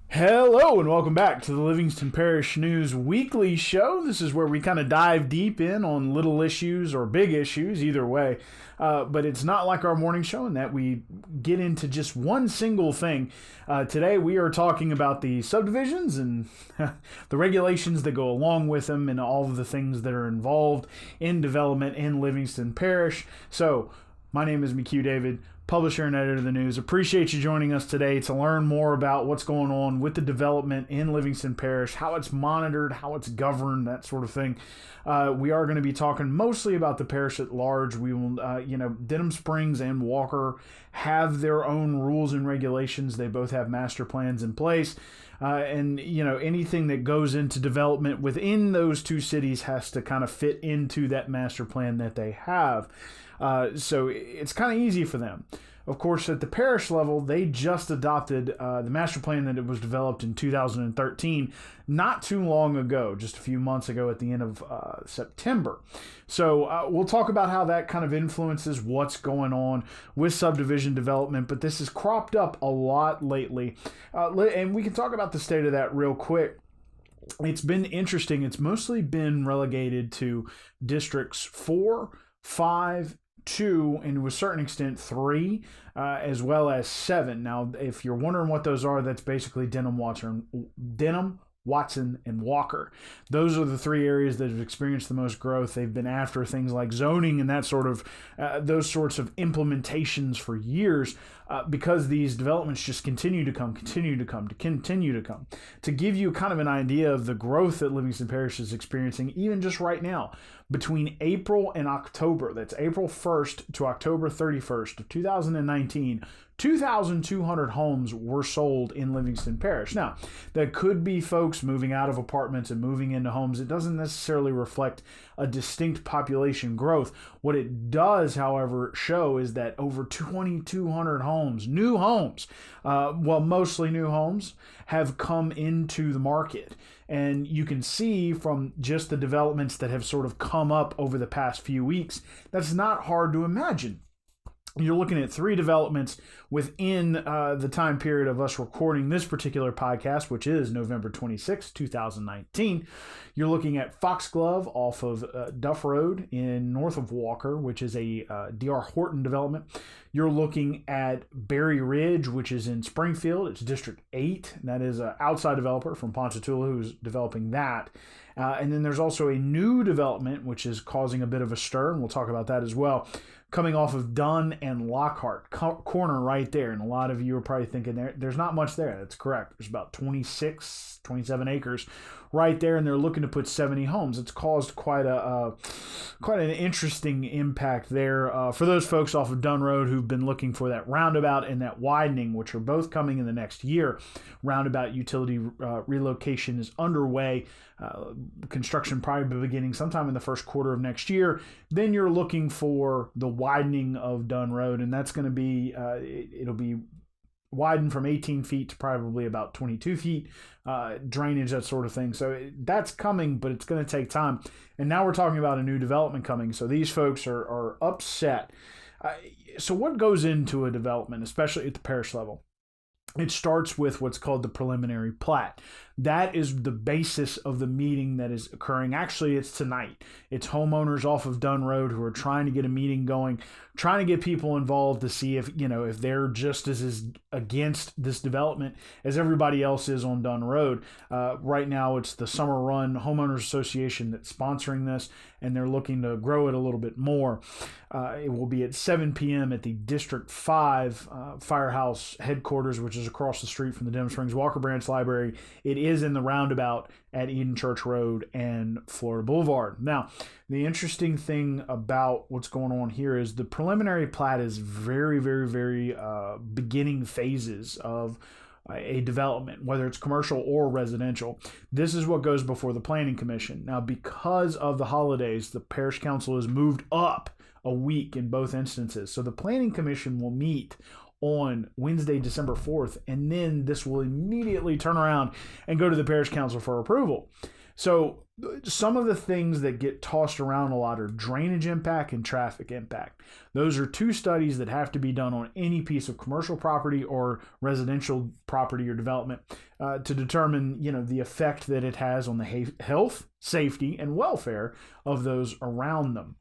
Hello and welcome back to the Livingston Parish News Weekly Show. This is where we kind of dive deep in on little issues or big issues, either way. But it's not like our morning show in that we get into just one single thing. Today we are talking about the subdivisions and the regulations that go along with them and all of the things that are involved in development in Livingston Parish. So, my name is McHugh David, publisher and editor of the news. Appreciate you joining us today to learn more about what's going on with the development in Livingston Parish, how it's monitored, how it's governed, that sort of thing. We are going to be talking mostly about the parish at large. We will, Denham Springs and Walker have their own rules and regulations. They both have master plans in place. And anything that goes into development within those two cities has to kind of fit into that master plan that they have. So it's kind of easy for them. Of course, at the parish level, they just adopted the master plan that it was developed in 2013, not too long ago, just a few months ago at the end of September. So we'll talk about how that kind of influences what's going on with subdivision development, but this has cropped up a lot lately. And we can talk about the state of that real quick. It's been interesting. It's mostly been relegated to districts 4, 5, 2, and to a certain extent 3, as well as 7. Now, if you're wondering what those are, that's basically Denham, Watson, and Walker. Those are the 3 areas that have experienced the most growth. They've been after things like zoning and that sort of those sorts of implementations for years because these developments just continue to come. To give you kind of an idea of the growth that Livingston Parish is experiencing, even just right now, between April and October, that's April 1st to October 31st of 2019, 2,200 homes were sold in Livingston Parish. Now, that could be folks moving out of apartments and moving into homes. It doesn't necessarily reflect a distinct population growth. What it does, however, show is that over 2,200 homes, new homes, mostly new homes, have come into the market. And you can see from just the developments that have sort of come up over the past few weeks, that's not hard to imagine. You're looking at 3 developments within the time period of us recording this particular podcast, which is November 26, 2019. You're looking at Foxglove off of Duff Road in north of Walker, which is a D.R. Horton development. You're looking at Berry Ridge, which is in Springfield. It's District 8. That is an outside developer from Ponchatoula who's developing that. And then there's also a new development, which is causing a bit of a stir, and we'll talk about that as well, coming off of Dunn and Lockhart corner right there. And a lot of you are probably thinking there's not much there. That's correct. There's about 27 acres right there, and they're looking to put 70 homes. It's caused quite an interesting impact there for those folks off of Dunn Road who've been looking for that roundabout and that widening, which are both coming in the next year. Roundabout utility relocation is underway. Construction probably beginning sometime in the first quarter of next year. Then you're looking for the widening of Dunn Road, and that's going to be it'll be widened from 18 feet to probably about 22 feet, drainage, that sort of thing. So that's coming, but it's going to take time. And now we're talking about a new development coming. So these folks are upset. So what goes into a development, especially at the parish level? It starts with what's called the preliminary plat. That is the basis of the meeting that is occurring. Actually, it's tonight. It's homeowners off of Dunn Road who are trying to get a meeting going, trying to get people involved to see if they're just as against this development as everybody else is on Dunn Road. Right now, it's the Summer Run Homeowners Association that's sponsoring this, and they're looking to grow it a little bit more. It will be at 7 p.m. at the District 5 Firehouse headquarters, which is across the street from the Denham Springs Walker Branch Library. It is in the roundabout at Eden Church Road and Florida Boulevard. Now, the interesting thing about what's going on here is the preliminary plat is very, very, very beginning phases of a development, whether it's commercial or residential. This is what goes before the Planning Commission. Now, because of the holidays, the Parish Council has moved up a week in both instances. So the Planning Commission will meet on Wednesday, December 4th, and then this will immediately turn around and go to the Parish Council for approval. So some of the things that get tossed around a lot are drainage impact and traffic impact. Those are two studies that have to be done on any piece of commercial property or residential property or development to determine, the effect that it has on the health, safety, and welfare of those around them.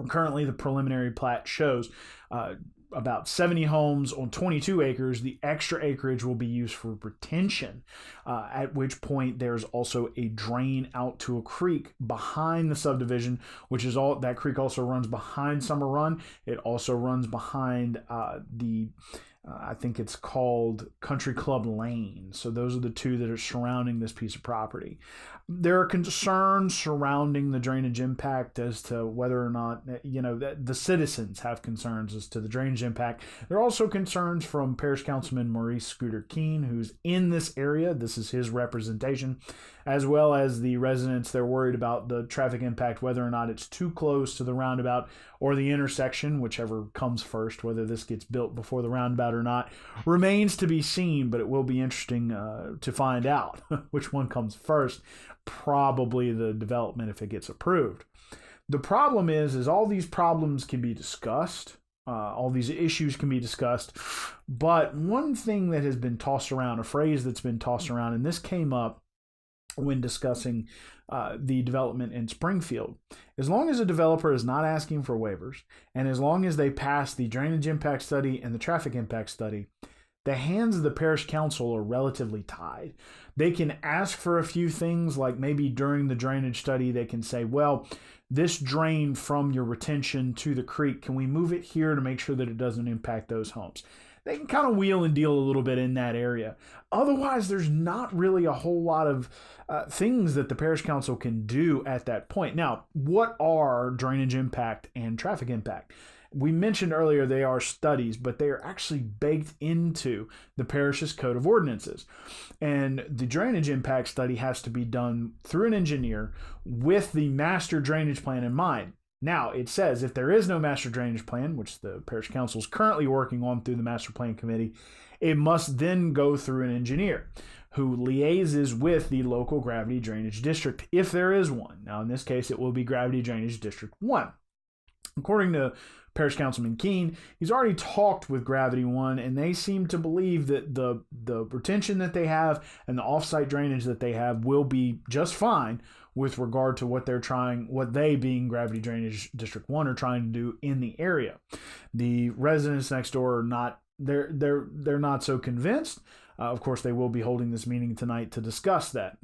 Currently, the preliminary plat shows about 70 homes on 22 acres. The extra acreage will be used for retention, at which point there's also a drain out to a creek behind the subdivision, which is all that creek also runs behind Summer Run. It also runs behind I think it's called Country Club Lane. So those are the two that are surrounding this piece of property. There are concerns surrounding the drainage impact as to whether or not, the citizens have concerns as to the drainage impact. There are also concerns from Parish Councilman Maurice Scooter Keene, who's in this area. This is his representation, as well as the residents. They're worried about the traffic impact, whether or not it's too close to the roundabout or the intersection, whichever comes first, whether this gets built before the roundabout or not, remains to be seen, but it will be interesting to find out which one comes first. Probably the development if it gets approved. The problem is all these problems can be discussed. All these issues can be discussed. But one thing that has been tossed around, a phrase that's been tossed around, and this came up when discussing the development in Springfield. As long as a developer is not asking for waivers, and as long as they pass the drainage impact study and the traffic impact study, the hands of the parish council are relatively tied. They can ask for a few things, like maybe during the drainage study, they can say, well, this drain from your retention to the creek, can we move it here to make sure that it doesn't impact those homes? They can kind of wheel and deal a little bit in that area. Otherwise, there's not really a whole lot of things that the parish council can do at that point. Now, what are drainage impact and traffic impact? We mentioned earlier they are studies, but they are actually baked into the parish's code of ordinances. And the drainage impact study has to be done through an engineer with the master drainage plan in mind. Now, it says if there is no master drainage plan, which the parish council is currently working on through the master plan committee, it must then go through an engineer who liaises with the local gravity drainage district, if there is one. Now, in this case, it will be Gravity Drainage District 1. According to Parish Councilman Keene, he's already talked with Gravity 1, and they seem to believe that the retention that they have and the offsite drainage that they have will be just fine with regard to what they being Gravity Drainage District 1 are trying to do in the area. The residents next door are not they're not so convinced. Of course, they will be holding this meeting tonight to discuss that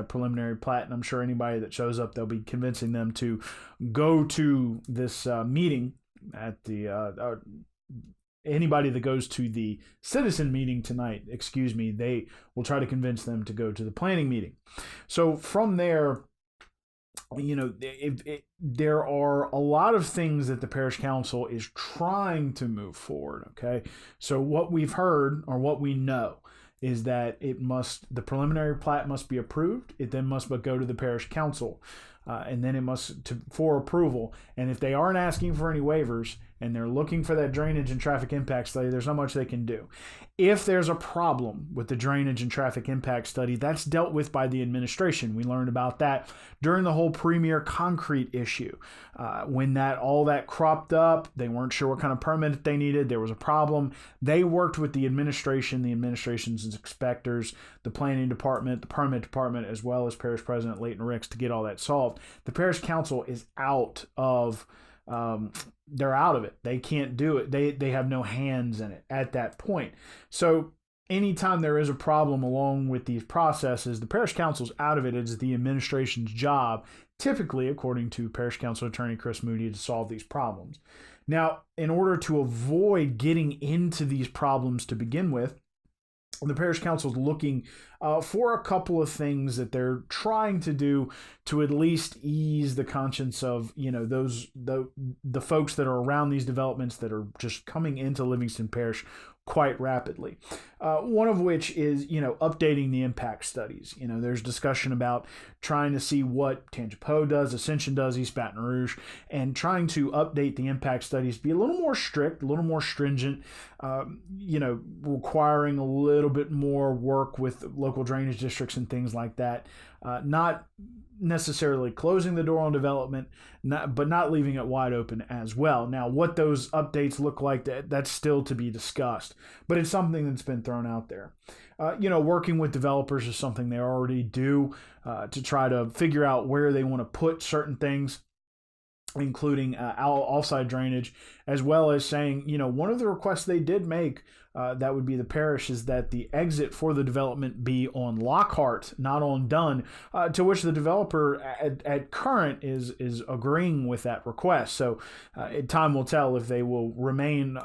preliminary plat, and I'm sure anybody that shows up, they'll be convincing them to go to this meeting at the anybody that goes to the citizen meeting tonight, they will try to convince them to go to the planning meeting. So from there, there are a lot of things that the parish council is trying to move forward. Okay. So what we've heard, or what we know, is that the preliminary plat must be approved. It then must go to the parish council, and then it must for approval. And if they aren't asking for any waivers and they're looking for that drainage and traffic impact study, there's not much they can do. If there's a problem with the drainage and traffic impact study, that's dealt with by the administration. We learned about that during the whole Premier Concrete issue. When all that cropped up, they weren't sure what kind of permit they needed. There was a problem. They worked with the administration's inspectors, the planning department, the permit department, as well as Parish President Leighton Ricks to get all that solved. The parish council is out of they're out of it. They can't do it. They have no hands in it at that point. So anytime there is a problem along with these processes, the parish council's out of it. It's the administration's job, typically, according to parish council attorney Chris Moody, to solve these problems. Now, in order to avoid getting into these problems to begin with, the parish council is looking for a couple of things that they're trying to do to at least ease the conscience of the folks that are around these developments that are just coming into Livingston Parish quite rapidly. One of which is, updating the impact studies. There's discussion about trying to see what Tangipahoa does, Ascension does, East Baton Rouge, and trying to update the impact studies, be a little more strict, a little more stringent, requiring a little bit more work with local drainage districts and things like that. not necessarily closing the door on development, but not leaving it wide open as well. Now, what those updates look like, that's still to be discussed, but it's something that's been thrown out there. Working with developers is something they already do to try to figure out where they want to put certain things, including offside drainage, as well as saying, one of the requests they did make, that would be the parish, is that the exit for the development be on Lockhart, not on Dunn, to which the developer at current is agreeing with that request. So time will tell if they will remain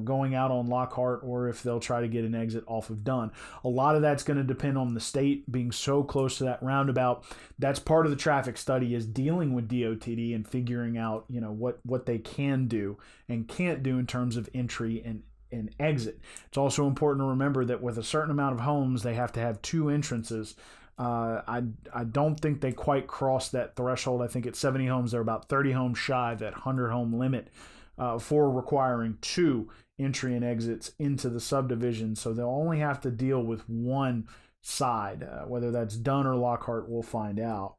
going out on Lockhart, or if they'll try to get an exit off of Dunn. A lot of that's going to depend on the state being so close to that roundabout. That's part of the traffic study, is dealing with DOTD and figuring out, what they can do and can't do in terms of entry and exit. It's also important to remember that with a certain amount of homes, they have to have two entrances. I don't think they quite crossed that threshold. I think at 70 homes, they're about 30 homes shy of that 100 home limit for requiring two entry and exits into the subdivision. So they'll only have to deal with one side. Whether that's Dunn or Lockhart, we'll find out.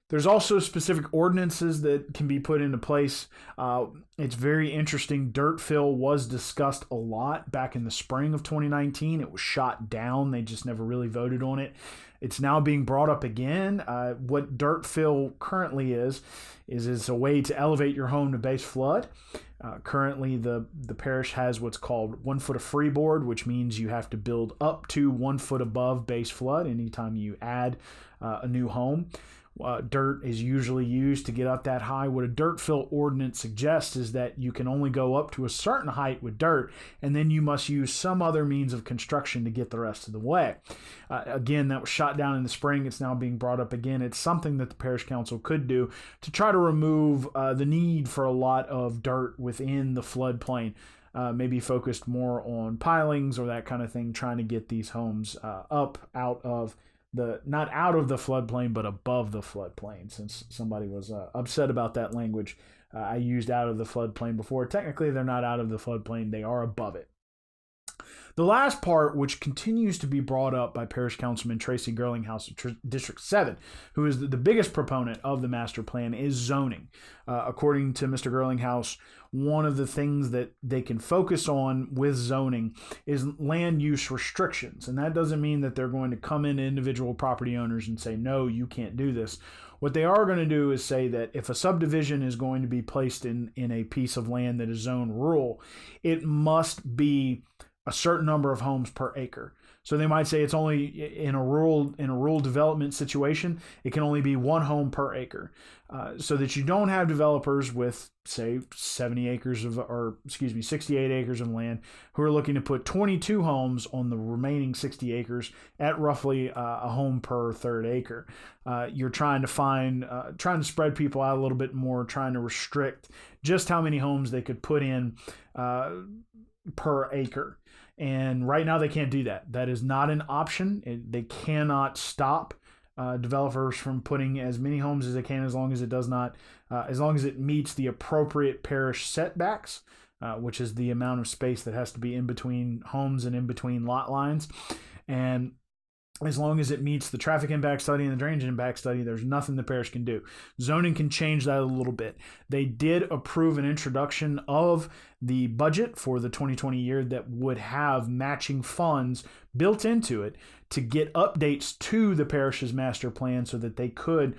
There's also specific ordinances that can be put into place. It's very interesting. Dirt fill was discussed a lot back in the spring of 2019. It was shot down. They just never really voted on it. It's now being brought up again. What dirt fill currently is a way to elevate your home to base flood. Currently, the parish has what's called 1 foot of freeboard, which means you have to build up to 1 foot above base flood anytime you add a new home. Dirt is usually used to get up that high. What a dirt fill ordinance suggests is that you can only go up to a certain height with dirt, and then you must use some other means of construction to get the rest of the way. Again, that was shot down in the spring. It's now being brought up again. It's something that the parish council could do to try to remove the need for a lot of dirt within the floodplain. Maybe focused more on pilings or that kind of thing, trying to get these homes up out of not out of the floodplain, but above the floodplain, since somebody was upset about that language. I used out of the floodplain before. Technically, they're not out of the floodplain. They are above it. The last part, which continues to be brought up by Parish Councilman Tracy Girlinghouse of District 7, who is the biggest proponent of the master plan, is zoning. According to Mr. Girlinghouse, one of the things that they can focus on with zoning is land use restrictions. And that doesn't mean that they're going to come into individual property owners and say, no, you can't do this. What they are going to do is say that if a subdivision is going to be placed in a piece of land that is zoned rural, it must be a certain number of homes per acre. So they might say it's only in a rural development situation, it can only be 1 home per acre, so that you don't have developers with, say, 68 acres of land who are looking to put 22 homes on the remaining 60 acres at roughly a home per third acre. You're trying to spread people out a little bit more, trying to restrict just how many homes they could put in per acre. And right now they can't do that. That is not an option. They cannot stop developers from putting as many homes as they can, as long as it meets the appropriate parish setbacks, which is the amount of space that has to be in between homes and in between lot lines. And as long as it meets the traffic impact study and the drainage impact study, there's nothing the parish can do. Zoning can change that a little bit. They did approve an introduction of the budget for the 2020 year that would have matching funds built into it to get updates to the parish's master plan so that they could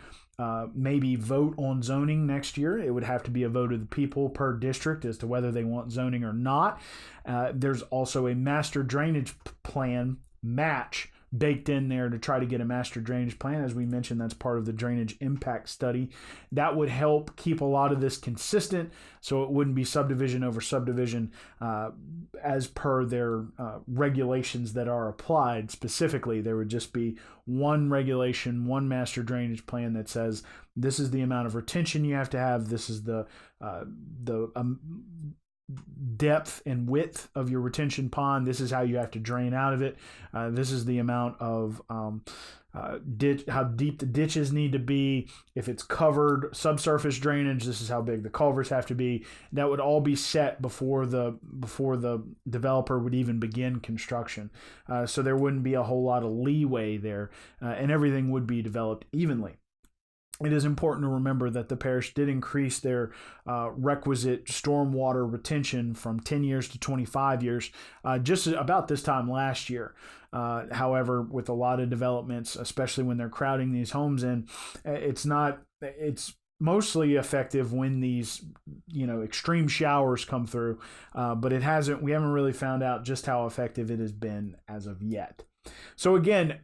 maybe vote on zoning next year. It would have to be a vote of the people per district as to whether they want zoning or not. There's also a master drainage plan match baked in there to try to get a master drainage plan. As we mentioned, that's part of the drainage impact study. That would help keep a lot of this consistent, so it wouldn't be subdivision over subdivision as per their regulations that are applied. Specifically, there would just be one regulation, one master drainage plan that says this is the amount of retention you have to have, this is the depth and width of your retention pond. This is how you have to drain out of it. This is the amount of how deep the ditches need to be. If it's covered subsurface drainage, this is how big the culverts have to be. That would all be set before the developer would even begin construction. So there wouldn't be a whole lot of leeway there, and everything would be developed evenly. It is important to remember that the parish did increase their requisite stormwater retention from 10 years to 25 years just about this time last year. However, with a lot of developments, especially when they're crowding these homes in, it's mostly effective when these, extreme showers come through, but we haven't really found out just how effective it has been as of yet. So again,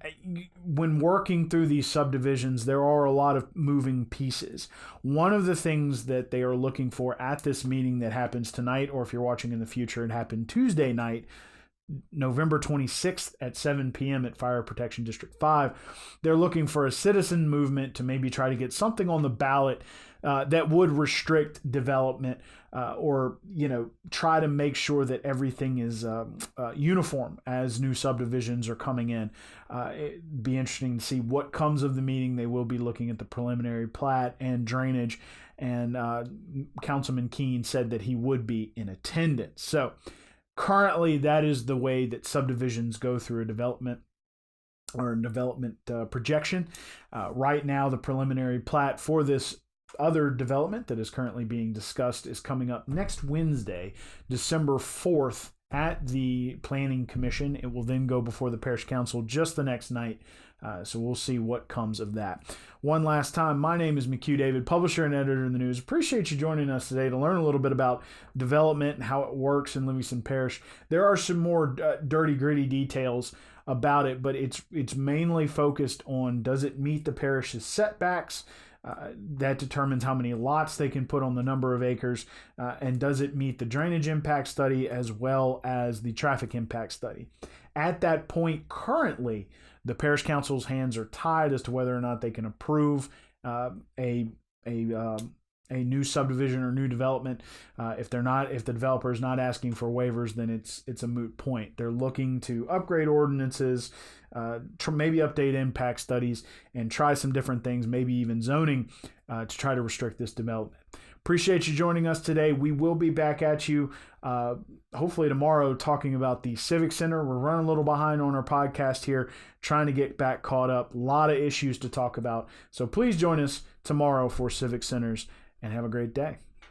when working through these subdivisions, there are a lot of moving pieces. One of the things that they are looking for at this meeting that happens tonight, or if you're watching in the future, it happened Tuesday night, November 26th at 7 p.m. at Fire Protection District 5. They're looking for a citizen movement to maybe try to get something on the ballot that would restrict development or try to make sure that everything is uniform as new subdivisions are coming in. It'd be interesting to see what comes of the meeting. They will be looking at the preliminary plat and drainage, and Councilman Keene said that he would be in attendance. So currently, that is the way that subdivisions go through a development or development projection. Right now, the preliminary plat for this other development that is currently being discussed is coming up next Wednesday, December 4th, at the Planning Commission. It will then go before the Parish Council just the next night. So we'll see what comes of that. One last time, my name is McHugh David, publisher and editor in the news. Appreciate you joining us today to learn a little bit about development and how it works in Livingston Parish. There are some more dirty, gritty details about it, but it's mainly focused on, does it meet the parish's setbacks? That determines how many lots they can put on the number of acres, and does it meet the drainage impact study as well as the traffic impact study. At that point, currently, the parish council's hands are tied as to whether or not they can approve a new subdivision or new development. If the developer is not asking for waivers, then it's a moot point. They're looking to upgrade ordinances, maybe update impact studies, and try some different things, maybe even zoning, to try to restrict this development. Appreciate you joining us today. We will be back at you hopefully tomorrow talking about the Civic Center. We're running a little behind on our podcast here, trying to get back caught up. A lot of issues to talk about. So please join us tomorrow for Civic Centers, and have a great day.